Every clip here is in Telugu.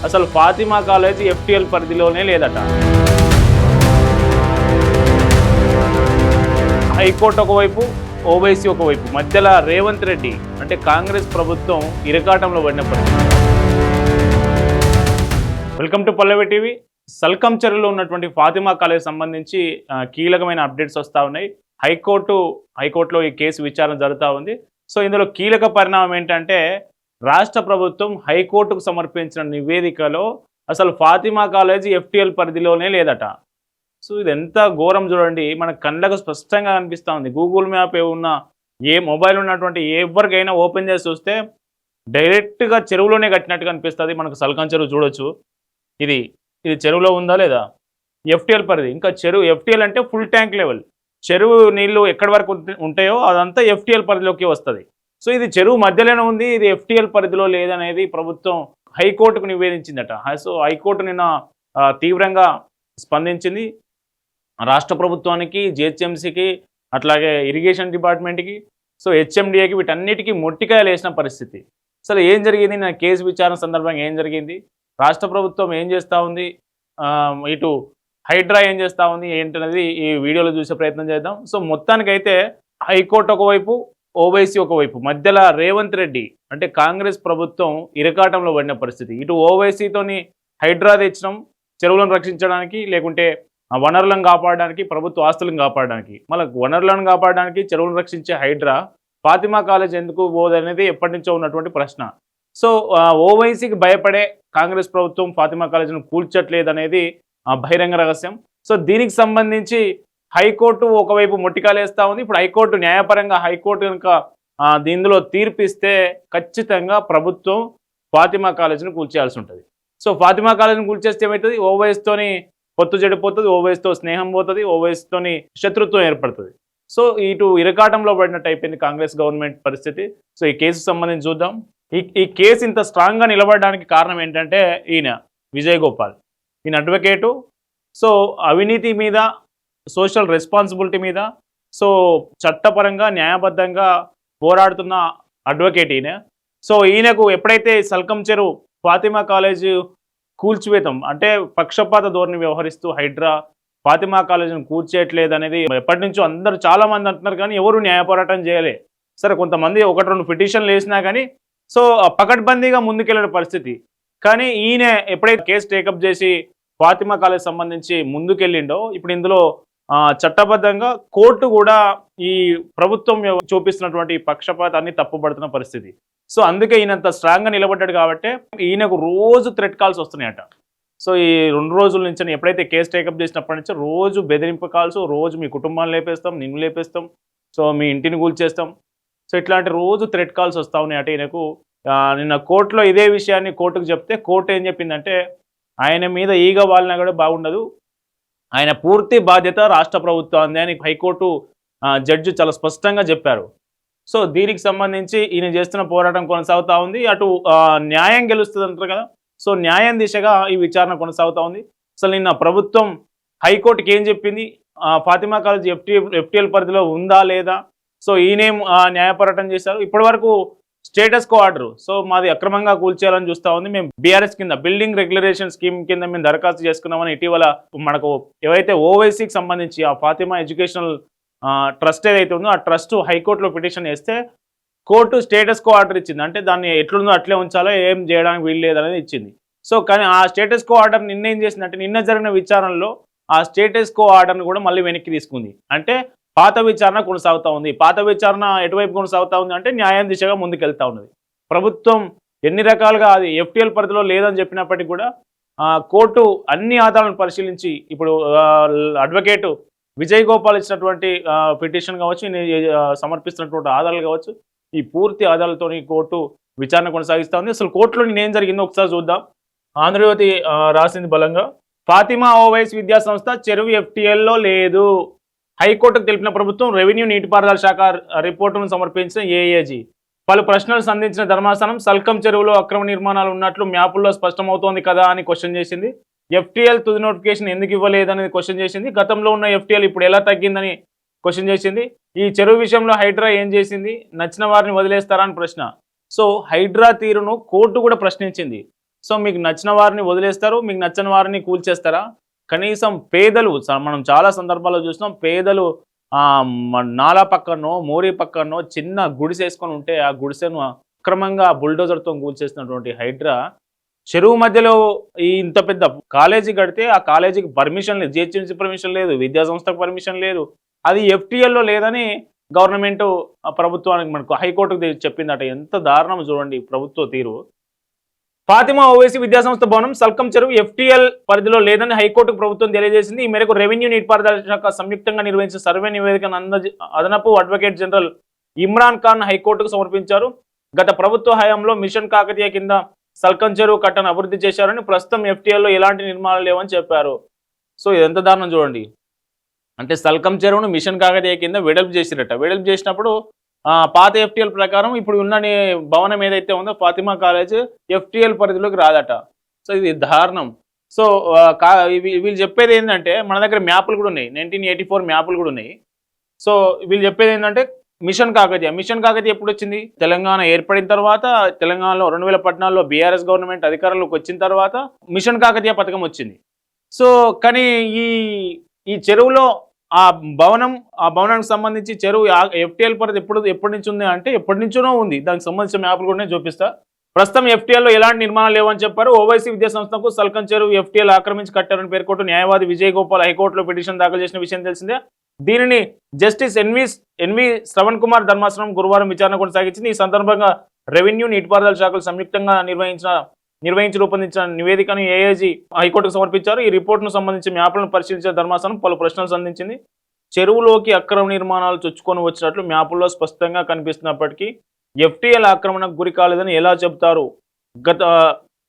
అసలు ఫాతిమా కాలేజ్ ఎఫ్టీఎల్ పరిధిలోనే లేదట. హైకోర్టు ఒకవైపు, ఓవైసీ ఒకవైపు, మధ్యలో రేవంత్ రెడ్డి అంటే కాంగ్రెస్ ప్రభుత్వం ఇరకాటంలో పడినప్పటికీ. Welcome to Pallavi TV. సల్కంచెరులో ఉన్నటువంటి ఫాతిమా కాలేజ్ సంబంధించి కీలకమైన అప్డేట్స్ వస్తూ ఉన్నాయి. హైకోర్టులో ఈ కేసు విచారణ జరుగుతూ ఉంది. సో ఇందులో కీలక పరిణామం ఏంటంటే, రాష్ట్ర ప్రభుత్వం హైకోర్టుకు సమర్పించిన నివేదికలో అసలు ఫాతిమా కాలేజీ ఎఫ్టీఎల్ పరిధిలోనే లేదట. సో ఇది ఎంత ఘోరం చూడండి, మన కళ్ళకు స్పష్టంగా కనిపిస్తూ ఉంది. గూగుల్ మ్యాప్ ఉన్న ఏ మొబైల్ ఉన్నటువంటి ఎవరికైనా ఓపెన్ చేసి చూస్తే డైరెక్ట్గా చెరువులోనే కట్టినట్టుగా అనిపిస్తుంది. మనకు సల్కంచెరు చూడొచ్చు. ఇది చెరువులో ఉందా లేదా, ఎఫ్టీఎల్ పరిధి. ఇంకా చెరువు ఎఫ్టీఎల్ అంటే ఫుల్ ట్యాంక్ లెవెల్. చెరువు నీళ్లు ఎక్కడి వరకు ఉంటాయో అదంతా ఎఫ్టీఎల్ పరిధిలోకి వస్తుంది. సో ఇది చెరువు మధ్యలోనే ఉంది, ఇది ఎఫ్టీఎల్ పరిధిలో లేదనేది ప్రభుత్వం హైకోర్టుకు నివేదించిందట. సో హైకోర్టు నిన్న తీవ్రంగా స్పందించింది. రాష్ట్ర ప్రభుత్వానికి, జిహెచ్ఎంసీకి, అట్లాగే ఇరిగేషన్ డిపార్ట్మెంట్కి, సో హెచ్ఎండిఏకి, వీటన్నిటికీ మొట్టికాయలు వేసిన పరిస్థితి. అసలు ఏం జరిగింది, నా కేసు విచారణ సందర్భంగా ఏం జరిగింది, రాష్ట్ర ప్రభుత్వం ఏం చేస్తూ ఉంది, ఇటు హైడ్రా ఏం చేస్తూ ఉంది ఏంటనేది ఈ వీడియోలో చూసే ప్రయత్నం చేద్దాం. సో మొత్తానికైతే హైకోర్టు ఒకవైపు, ఓవైసీ ఒకవైపు, మధ్యలో రేవంత్ రెడ్డి అంటే కాంగ్రెస్ ప్రభుత్వం ఇరకాటంలో పడిన పరిస్థితి. ఇటు ఓవైసీతోని హైడ్రా తెచ్చడం చెరువులను రక్షించడానికి, లేకుంటే వనరులను కాపాడడానికి, ప్రభుత్వ ఆస్తులను కాపాడడానికి. మళ్ళీ వనరులను కాపాడడానికి చెరువులను రక్షించే హైడ్రా ఫాతిమా కాలేజ్ ఎందుకు పోదనేది ఎప్పటి నుంచో ఉన్నటువంటి ప్రశ్న. సో ఓవైసీకి భయపడే కాంగ్రెస్ ప్రభుత్వం ఫాతిమా కాలేజీని కూల్చట్లేదు అనేది బహిరంగ రహస్యం. సో దీనికి సంబంధించి హైకోర్టు ఒకవైపు మొట్టికాయలు వేస్తూ ఉంది. ఇప్పుడు హైకోర్టు న్యాయపరంగా కనుక దీనిలో తీర్పిస్తే ఖచ్చితంగా ప్రభుత్వం ఫాతిమా కాలేజీని కూల్చేయాల్సి ఉంటుంది. సో ఫాతిమా కాలేజీని కూల్చేస్తే ఏమవుతుంది, ఓవైసీతోని పొత్తు చెడిపోతుంది, ఓవైసీతో స్నేహం పోతుంది, ఓవైసీతోని శత్రుత్వం ఏర్పడుతుంది. సో ఇటు ఇరకాటంలో పడినట్టు అయిపోయింది కాంగ్రెస్ గవర్నమెంట్ పరిస్థితి. సో ఈ కేసు సంబంధించి చూద్దాం. ఈ కేసు ఇంత స్ట్రాంగ్గా నిలబడడానికి కారణం ఏంటంటే, ఈయన విజయ్ గోపాల్, ఈయన అడ్వకేటు. సో అవినీతి మీద, సోషల్ రెస్పాన్సిబిలిటీ మీద, సో చట్టపరంగా న్యాయబద్ధంగా పోరాడుతున్న అడ్వకేట్ ఈయన. సో ఈయనకు ఎప్పుడైతే సల్కంచెరు ఫాతిమా కాలేజ్ కూల్చివేతం అంటే పక్షపాత ధోరణి వ్యవహరిస్తూ హైడ్రా ఫాతిమా కాలేజీని కూల్చేయట్లేదు అనేది ఎప్పటి నుంచో అందరూ చాలామంది అంటున్నారు, కానీ ఎవరు న్యాయ పోరాటం చేయలే. సరే కొంతమంది 1-2 పిటిషన్లు వేసినా కానీ సో పకడ్బందీగా ముందుకెళ్ళిన పరిస్థితి. కానీ ఈయన ఎప్పుడైతే కేసు టేకప్ చేసి ఫాతిమా కాలేజ్ సంబంధించి ముందుకెళ్ళిండో, ఇప్పుడు ఇందులో చట్టబద్ధంగా కోర్టు కూడా ఈ ప్రభుత్వం చూపిస్తున్నటువంటి పక్షపాతాన్ని తప్పుపడుతున్న పరిస్థితి. సో అందుకే ఈయనంత స్ట్రాంగ్గా నిలబడ్డాడు కాబట్టి ఈయనకు రోజు థ్రెట్ కాల్స్ వస్తున్నాయట. సో ఈ 2 రోజుల నుంచి ఎప్పుడైతే కేసు టేకప్ చేసినప్పటి నుంచి రోజు బెదిరింపు కాల్స్, రోజు మీ కుటుంబాన్ని లేపేస్తాం, నిన్ను లేపేస్తాం, సో మీ ఇంటిని కూల్చేస్తాం, సో ఇట్లాంటి రోజు థ్రెట్ కాల్స్ వస్తూ ఉన్నాయట ఈయనకు. నిన్న కోర్టులో ఇదే విషయాన్ని కోర్టుకు చెప్తే కోర్టు ఏం చెప్పిందంటే, ఆయన మీద ఈగ వాలినా కూడా బాగుండదు, ఆయన పూర్తి బాధ్యత రాష్ట్ర ప్రభుత్వాన్ని అని హైకోర్టు జడ్జి చాలా స్పష్టంగా చెప్పారు. సో దీనికి సంబంధించి ఈయన చేస్తున్న పోరాటం కొనసాగుతూ ఉంది. అటు న్యాయం గెలుస్తుంది అంటారు కదా, సో న్యాయం దిశగా ఈ విచారణ కొనసాగుతూ ఉంది. అసలు నిన్న ప్రభుత్వం హైకోర్టుకి ఏం చెప్పింది, ఫాతిమా కాలేజ్ ఎఫ్టీఎల్ పరిధిలో ఉందా లేదా, సో ఈయనేం న్యాయ పోరాటం చేశారు. ఇప్పటి వరకు స్టేటస్ కో ఆర్డర్, సో మాది అక్రమంగా కూల్చేయాలని చూస్తూ ఉంది. మేము బీఆర్ఎస్ కింద బిల్డింగ్ రెగ్యులేషన్ స్కీమ్ కింద మేము దరఖాస్తు చేసుకున్నామని ఇటీవల మనకు ఏవైతే ఓవైసీకి సంబంధించి ఆ ఫాతిమా ఎడ్యుకేషనల్ ట్రస్ట్ ఏదైతే ఉందో ఆ ట్రస్ట్ హైకోర్టులో పిటిషన్ వేస్తే కోర్టు స్టేటస్ కో ఆర్డర్ ఇచ్చింది. అంటే దాన్ని ఎట్లుందో అట్లే ఉంచాలో, ఏం చేయడానికి వీలు లేదనేది ఇచ్చింది. సో కానీ ఆ స్టేటస్ కో ఆర్డర్ నిన్న ఏం చేసిందంటే, నిన్న జరిగిన విచారణలో ఆ స్టేటస్ కో ఆర్డర్ను కూడా మళ్ళీ వెనక్కి తీసుకుంది. అంటే పాత విచారణ కొనసాగుతూ ఉంది. పాత విచారణ ఎటువైపు కొనసాగుతూ ఉంది అంటే న్యాయం దిశగా ముందుకెళ్తూ ఉన్నది. ప్రభుత్వం ఎన్ని రకాలుగా అది ఎఫ్టీఎల్ పరిధిలో లేదని చెప్పినప్పటికీ కూడా కోర్టు అన్ని ఆధారాలను పరిశీలించి ఇప్పుడు అడ్వకేటు విజయ్ గోపాల్ ఇచ్చినటువంటి పిటిషన్ కావచ్చు, సమర్పిస్తున్నటువంటి ఆధారాలు కావచ్చు, ఈ పూర్తి ఆధారాలతో కోర్టు విచారణ కొనసాగిస్తూ ఉంది. అసలు కోర్టులో నేనేం జరిగిందో ఒకసారి చూద్దాం. ఆంధ్రజ్యోతి రాసింది బలంగా, ఫాతిమా ఓవైసీ విద్యా సంస్థ చెరువు ఎఫ్టీఎల్లో లేదు, హైకోర్టుకు తెలిపిన ప్రభుత్వం. రెవెన్యూ నీటిపారుదల శాఖ రిపోర్టును సమర్పించిన ఏఏజీ. పలు ప్రశ్నలు సంధించిన ధర్మాసనం సల్కం చెరువులో అక్రమ నిర్మాణాలు ఉన్నట్లు మ్యాపుల్లో స్పష్టమవుతోంది కదా అని క్వశ్చన్ చేసింది. ఎఫ్టీఎల్ తుది నోటిఫికేషన్ ఎందుకు ఇవ్వలేదనేది క్వశ్చన్ చేసింది. గతంలో ఉన్న ఎఫ్టీఎల్ ఇప్పుడు ఎలా తగ్గిందని క్వశ్చన్ చేసింది. ఈ చెరువు విషయంలో హైడ్రా ఏం చేసింది, నచ్చిన వారిని వదిలేస్తారా అని ప్రశ్న. సో హైడ్రా తీరును కోర్టు కూడా ప్రశ్నించింది. సో మీకు నచ్చిన వారిని వదిలేస్తారు, మీకు నచ్చని వారిని కూల్చేస్తారా? కనీసం పేదలు మనం చాలా సందర్భాల్లో చూసినాం. పేదలు నాలా పక్కనో, మోరీ పక్కనో చిన్న గుడిసేసుకొని ఉంటే ఆ గుడిసెను అక్రమంగా బుల్డోజర్‌తో కూల్చేసినటువంటి హైడ్రా చెరువు మధ్యలో ఇంత పెద్ద కాలేజీ కడితే ఆ కాలేజీకి పర్మిషన్ లేదు. జీహెచ్ఎంసీ పర్మిషన్ లేదు, విద్యా సంస్థకు పర్మిషన్ లేదు. అది ఎఫ్టీఎల్‌లో లేదని గవర్నమెంటు ప్రభుత్వానికి మనకు హైకోర్టుకు చెప్పిందట. ఎంత దారుణం చూడండి ప్రభుత్వ తీరు. ఫాతిమా ఓవైసీ విద్యాసంస్థ భవనం సల్కం చెరువు ఎఫ్టీఎల్ పరిధిలో లేదని హైకోర్టుకు ప్రభుత్వం తెలియజేసింది. ఈ మేరకు రెవెన్యూ నీటిపారుదల శాఖ సంయుక్తంగా నిర్వహించిన సర్వే నివేదికను అదనపు అడ్వకేట్ జనరల్ ఇమ్రాన్ ఖాన్ హైకోర్టుకు సమర్పించారు. గత ప్రభుత్వ హయాంలో మిషన్ కాకతీయ కింద సల్కం చెరువు కట్టను అభివృద్ధి చేశారని, ప్రస్తుతం ఎఫ్టీఎల్లో ఎలాంటి నిర్మాణాలు లేవని చెప్పారు. సో ఇది ఎంత దారుణం చూడండి. అంటే సల్కం చెరువును మిషన్ కాకతీయ కింద వెడల్పు చేసిరట. వెడల్పు చేసినప్పుడు పాత ఎఫ్టీఎల్ ప్రకారం ఇప్పుడు ఉన్న భవనం ఏదైతే ఉందో ఫాతిమా కాలేజ్ ఎఫ్టీఎల్ పరిధిలోకి రాదట. సో ఇది దారుణం. సో వీళ్ళు చెప్పేది ఏంటంటే మన దగ్గర మ్యాప్లు కూడా ఉన్నాయి, 1984 మ్యాప్లు కూడా ఉన్నాయి. సో వీళ్ళు చెప్పేది ఏంటంటే మిషన్ కాకతీయ ఎప్పుడు వచ్చింది? తెలంగాణ ఏర్పడిన తర్వాత, తెలంగాణలో 2014లో బీఆర్ఎస్ గవర్నమెంట్ అధికారంలోకి వచ్చిన తర్వాత మిషన్ కాకతీయ పథకం వచ్చింది. సో కానీ ఈ చెరువులో ఆ భవనానికి సంబంధించి చెరువు ఎఫ్టీఎల్ పరిధి ఎప్పటి నుంచి ఉంది అంటే ఎప్పటి నుంచోనో ఉంది. దానికి సంబంధించిన మ్యాప్లు కూడా చూపిస్తా. ప్రస్తుతం ఎఫ్టీఎల్లో ఎలాంటి నిర్మాణాలు లేవని చెప్పారు. ఓవైసీ విద్యా సంస్థకు సల్కం చెరువు ఎఫ్టీఎల్ ఆక్రమించి కట్టారని పేర్కొంటూ న్యాయవాది విజయ్ గోపాల్ హైకోర్టులో పిటిషన్ దాఖలు చేసిన విషయం తెలిసిందే. దీనిని జస్టిస్ ఎన్వి శ్రవణ్ కుమార్ ధర్మాసనం గురువారం విచారణ కొనసాగించింది. ఈ సందర్భంగా రెవెన్యూ నీటిపారుదల శాఖలు సంయుక్తంగా నిర్వహించి రూపొందించిన నివేదికను ఏఏజీ హైకోర్టుకు సమర్పించారు. ఈ రిపోర్టును సంబంధించి మ్యాప్లను పరిశీలించిన ధర్మాసనం పలు ప్రశ్నలు సంధించింది. చెరువులోకి అక్రమ నిర్మాణాలు చొచ్చుకొని వచ్చినట్లు మ్యాపుల్లో స్పష్టంగా కనిపిస్తున్నప్పటికీ ఎఫ్టీఎల్ ఆక్రమణకు గురి కాలేదని ఎలా చెబుతారు? గత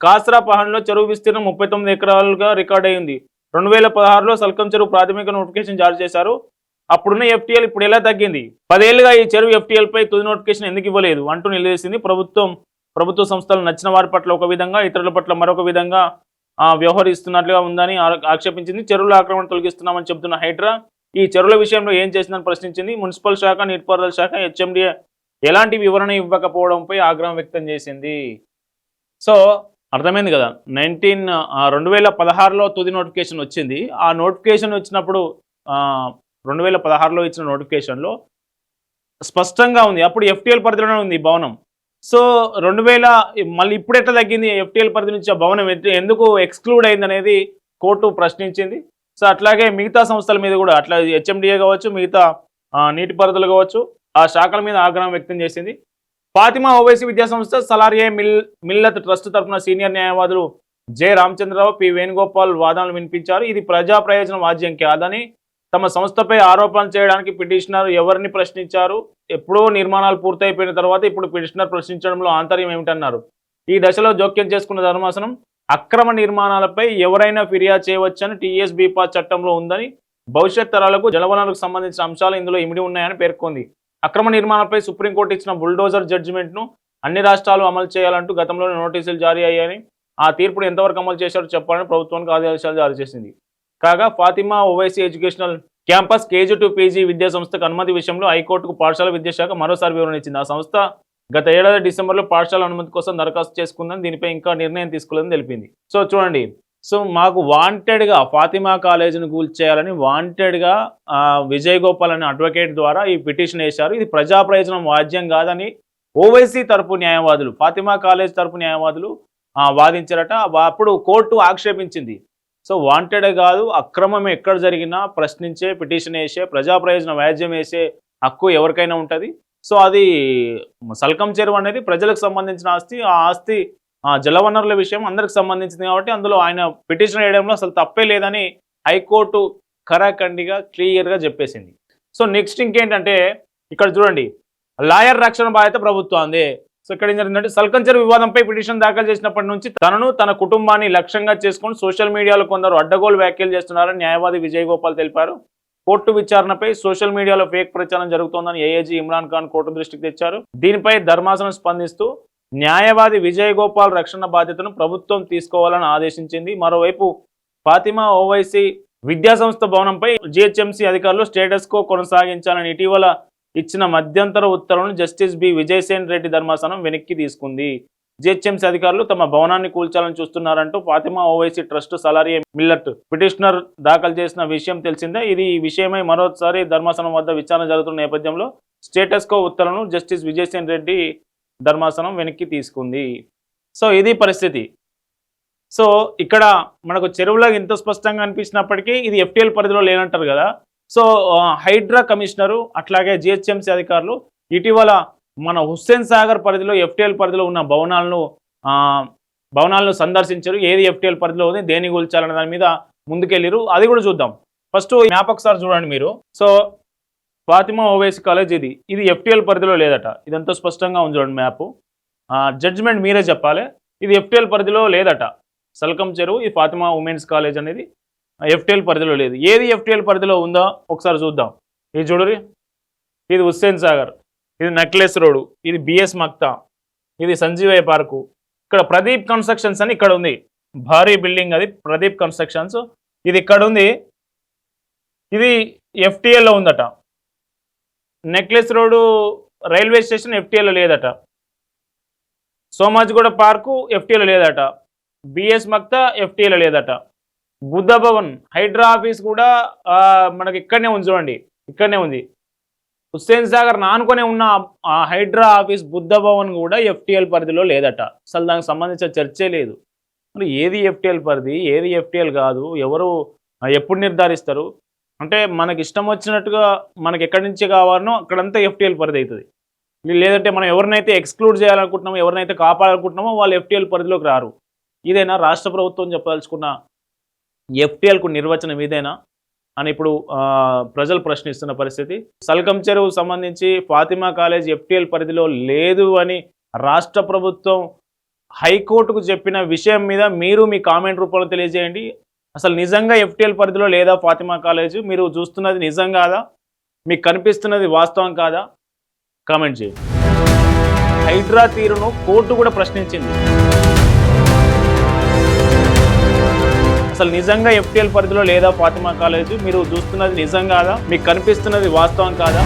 కాసరా పహాన్లో చెరువు విస్తీర్ణం 39 ఎకరాలుగా రికార్డ్ అయింది. 2016లో సల్కం చెరువు ప్రాథమిక నోటిఫికేషన్ జారీ చేశారు. అప్పుడున్న ఎఫ్టీఎల్ ఇప్పుడు ఎలా తగ్గింది? 10 ఏళ్లుగా ఈ చెరువు ఎఫ్టీఎల్ పై తుది నోటిఫికేషన్ ఎందుకు ఇవ్వలేదు అంటూ నిలదీసింది. ప్రభుత్వ సంస్థలు నచ్చిన వారి పట్ల ఒక విధంగా, ఇతరుల పట్ల మరొక విధంగా వ్యవహరిస్తున్నట్లుగా ఉందని ఆక్షేపించింది. చెరువుల ఆక్రమణ తొలగిస్తున్నామని చెబుతున్న హైడ్రా ఈ చెరువుల విషయంలో ఏం చేసిందని ప్రశ్నించింది. మున్సిపల్ శాఖ, నీటిపారుదల శాఖ, హెచ్ఎండిఏ ఎలాంటి వివరణ ఇవ్వకపోవడంపై ఆగ్రహం వ్యక్తం చేసింది. సో అర్థమైంది కదా. 2016లో తుది నోటిఫికేషన్ వచ్చింది. ఆ నోటిఫికేషన్ వచ్చినప్పుడు 2016లో ఇచ్చిన నోటిఫికేషన్లో స్పష్టంగా ఉంది అప్పుడు ఎఫ్టీఎల్ పరిధిలోనే ఉంది భవనం. సో 2000 మళ్ళీ ఇప్పుడు ఎట్లా తగ్గింది? ఎఫ్టీఎల్ పరిధి నుంచి ఆ భవనం ఎందుకు ఎక్స్క్లూడ్ అయింది అనేది కోర్టు ప్రశ్నించింది. సో అట్లాగే మిగతా సంస్థల మీద కూడా అట్లా హెచ్ఎండిఏ కావచ్చు, మిగతా నీటిపారుదల కావచ్చు, ఆ శాఖల మీద ఆగ్రహం వ్యక్తం చేసింది. ఫాతిమా ఓవైసీ విద్యాసంస్థ సలారియే మిల్లత్ ట్రస్ట్ తరఫున సీనియర్ న్యాయవాదులు జె రామచంద్రరావు, పి వేణుగోపాల్ వాదనలు వినిపించారు. ఇది ప్రజా ప్రయోజన వాద్యం కాదని, తమ సంస్థపై ఆరోపణలు చేయడానికి పిటిషనర్ ఎవరిని ప్రశ్నించారు? ఎప్పుడో నిర్మాణాలు పూర్తయిపోయిన తర్వాత ఇప్పుడు పిటిషనర్ ప్రశ్నించడంలో ఆంతర్యం ఏమిటన్నారు. ఈ దశలో జోక్యం చేసుకున్న ధర్మాసనం అక్రమ నిర్మాణాలపై ఎవరైనా ఫిర్యాదు చేయవచ్చని టీఎస్బీపా చట్టంలో ఉందని, భవిష్యత్ తరాలకు జలవనరులకు సంబంధించిన అంశాలు ఇందులో ఇమిడి ఉన్నాయని పేర్కొంది. అక్రమ నిర్మాణాలపై సుప్రీంకోర్టు ఇచ్చిన బుల్డోజర్ జడ్జిమెంట్ను అన్ని రాష్ట్రాలు అమలు చేయాలంటూ గతంలోనే నోటీసులు జారీ అయ్యాయని, ఆ తీర్పును ఎంతవరకు అమలు చేశారో చెప్పాలని ప్రభుత్వానికి ఆదేశాలు జారీ చేసింది. కాగా Fatima Owaisi educational campus KG to PG విద్యా సంస్థకు అనుమతి విషయంలో హైకోర్టుకు పాఠశాల విద్యాశాఖ మరోసారి వివరణ ఇచ్చింది. ఆ సంస్థ గత ఏడాది డిసెంబర్లో పాఠశాల అనుమతి కోసం దరఖాస్తు చేసుకుందని, దీనిపై ఇంకా నిర్ణయం తీసుకోలేదని తెలిపింది. సో చూడండి, సో మాకు వాంటెడ్గా ఫాతిమా కాలేజీని కూల్చేయాలని వాంటెడ్గా విజయ్ గోపాల్ అనే అడ్వకేట్ ద్వారా ఈ పిటిషన్ వేశారు. ఇది ప్రజా ప్రయోజనం వాద్యం కాదని ఓవైసీ తరపు న్యాయవాదులు, ఫాతిమా కాలేజ్ తరపు న్యాయవాదులు వాదించారట. అప్పుడు కోర్టు ఆక్షేపించింది. సో వాంటెడ్ కాదు, అక్రమం ఎక్కడ జరిగినా ప్రశ్నించే, పిటిషన్ వేసే, ప్రజా ప్రయోజన వ్యాజ్యం వేసే హక్కు ఎవరికైనా ఉంటుంది. సో అది సల్కం చెరువు అనేది ప్రజలకు సంబంధించిన ఆస్తి. ఆ ఆస్తి జలవనరుల విషయం అందరికి సంబంధించింది కాబట్టి అందులో ఆయన పిటిషన్ వేయడంలో అసలు తప్పే లేదని హైకోర్టు ఖరాఖండిగా క్లియర్గా చెప్పేసింది. సో నెక్స్ట్ ఇంకేంటంటే ఇక్కడ చూడండి, లాయర్ రక్షణ బాధ్యత ప్రభుత్వాన్ని. సో ఇక్కడ ఏం జరిగిందంటే సల్కం చెరువు వివాదంపై పిటిషన్ దాఖలు చేసినప్పటి నుంచి తనను, తన కుటుంబాన్ని లక్ష్యంగా చేసుకుని సోషల్ మీడియాలో కొందరు అడ్డగోలు వ్యాఖ్యలు చేస్తున్నారని న్యాయవాది విజయ్ గోపాల్ తెలిపారు. కోర్టు విచారణపై సోషల్ మీడియాలో ఫేక్ ప్రచారం జరుగుతోందని ఏఏజీ ఇమ్రాన్ ఖాన్ కోర్టు దృష్టికి తెచ్చారు. దీనిపై ధర్మాసనం స్పందిస్తూ న్యాయవాది విజయ్ గోపాల్ రక్షణ బాధ్యతను ప్రభుత్వం తీసుకోవాలని ఆదేశించింది. మరోవైపు ఫాతిమా ఓవైసీ విద్యాసంస్థ భవనంపై జిహెచ్ఎంసీ అధికారులు స్టేటస్ కో కొనసాగించాలని ఇటీవల ఇచ్చిన మధ్యంతర ఉత్తర్వులను జస్టిస్ బి విజయసేన్ రెడ్డి ధర్మాసనం వెనక్కి తీసుకుంది. జిహెచ్ఎంసీ అధికారులు తమ భవనాన్ని కూల్చాలని చూస్తున్నారంటూ ఫాతిమా ఓవైసీ ట్రస్ట్ సలారీ మిల్లట్ పిటిషనర్ దాఖలు చేసిన విషయం తెలిసిందే. ఈ విషయమై మరోసారి ధర్మాసనం వద్ద విచారణ జరుగుతున్న నేపథ్యంలో స్టేటస్ కో ఉత్తర్వులను జస్టిస్ విజయసేన్ రెడ్డి ధర్మాసనం వెనక్కి తీసుకుంది. సో ఇది పరిస్థితి. సో ఇక్కడ మనకు చెరువులో ఇంత స్పష్టంగా అనిపించినప్పటికీ ఇది ఎఫ్టీఎల్ పరిధిలో లేనంటారు కదా. సో హైడ్రా కమిషనరు అట్లాగే జిహెచ్ఎంసీ అధికారులు ఇటీవల మన హుస్సేన్ సాగర్ పరిధిలో ఎఫ్టీఎల్ పరిధిలో ఉన్న భవనాలను సందర్శించారు. ఏది ఎఫ్టీఎల్ పరిధిలో ఉంది, దేని కూల్చాలనే దాని మీద ముందుకెళ్ళారు. అది కూడా చూద్దాం. ఫస్ట్ మ్యాప్ ఒకసారి చూడండి మీరు. సో ఫాతిమా ఓవైసీ కాలేజ్ ఇది ఎఫ్టీఎల్ పరిధిలో లేదట. ఇదంతా స్పష్టంగా ఉంది చూడండి మ్యాప్. జడ్జిమెంట్ మీరే చెప్పాలి. ఇది ఎఫ్టీఎల్ పరిధిలో లేదట. సల్కం చెరువు ఈ ఫాతిమా ఉమెన్స్ కాలేజ్ అనేది ఎఫ్టీఎల్ పరిధిలో లేదు. ఏది ఎఫ్టీఎల్ పరిధిలో ఉందో ఒకసారి చూద్దాం. ఇది చూడరి, ఇది హుస్సేన్ సాగర్, ఇది నెక్లెస్ రోడ్, ఇది బిఎస్ మక్తా, ఇది సంజీవయ్య పార్కు. ఇక్కడ ప్రదీప్ కన్స్ట్రక్షన్స్ అని ఇక్కడ ఉంది, భారీ బిల్డింగ్, అది ప్రదీప్ కన్స్ట్రక్షన్స్. ఇది ఇక్కడ ఉంది, ఇది ఎఫ్టీఎల్లో ఉందట. నెక్లెస్ రోడ్ రైల్వే స్టేషన్ ఎఫ్టీఎల్లో లేదట. సోమాజిగూడ పార్కు ఎఫ్టీఎల్లో లేదట. బిఎస్ మక్తా ఎఫ్టీఎల్లో లేదట. బుద్ధ భవన్ హైడ్రా ఆఫీస్ కూడా మనకి ఇక్కడనే ఉంది చూడండి, ఇక్కడనే ఉంది. హుస్సేన్ సాగర్ నానుకొనే ఉన్న హైడ్రా ఆఫీస్ బుద్ధ భవన్ కూడా ఎఫ్టీఎల్ పరిధిలో లేదట. అసలు దానికి సంబంధించిన చర్చే లేదు. మరి ఏది ఎఫ్టీఎల్ పరిధి, ఏది ఎఫ్టీఎల్ కాదు, ఎవరు ఎప్పుడు నిర్ధారిస్తారు? అంటే మనకి ఇష్టం వచ్చినట్టుగా మనకి ఎక్కడి నుంచి కావాలనో అక్కడంతా ఎఫ్టీఎల్ పరిధి అవుతుంది. లేదంటే మనం ఎవరినైతే ఎక్స్క్లూడ్ చేయాలనుకుంటున్నామో, ఎవరినైతే కాపాడాలనుకుంటున్నామో వాళ్ళు ఎఫ్టీఎల్ పరిధిలోకి రారు. ఇదేనా రాష్ట్ర ప్రభుత్వం చెప్పదలుచుకున్న ఎఫ్టీఎల్కు నిర్వచనం ఇదేనా అని ఇప్పుడు ప్రజలు ప్రశ్నిస్తున్న పరిస్థితి. సల్కం చెరువు సంబంధించి ఫాతిమా కాలేజ్ ఎఫ్టీఎల్ పరిధిలో లేదు అని రాష్ట్ర ప్రభుత్వం హైకోర్టుకు చెప్పిన విషయం మీద మీరు మీ కామెంట్ రూపంలో తెలియజేయండి. అసలు నిజంగా ఎఫ్టీఎల్ పరిధిలో లేదా ఫాతిమా కాలేజ్? మీరు చూస్తున్నది నిజం కాదా? మీకు కనిపిస్తున్నది వాస్తవం కాదా? కామెంట్ చేయండి. హైడ్రా తీరును కోర్టు కూడా ప్రశ్నించింది. అసలు నిజంగా ఎఫ్టీఎల్ పరిధిలో లేదా ఫాతిమా కాలేజ్? మీరు చూస్తున్నది నిజం కాదా? మీకు కనిపిస్తున్నది వాస్తవం కాదా?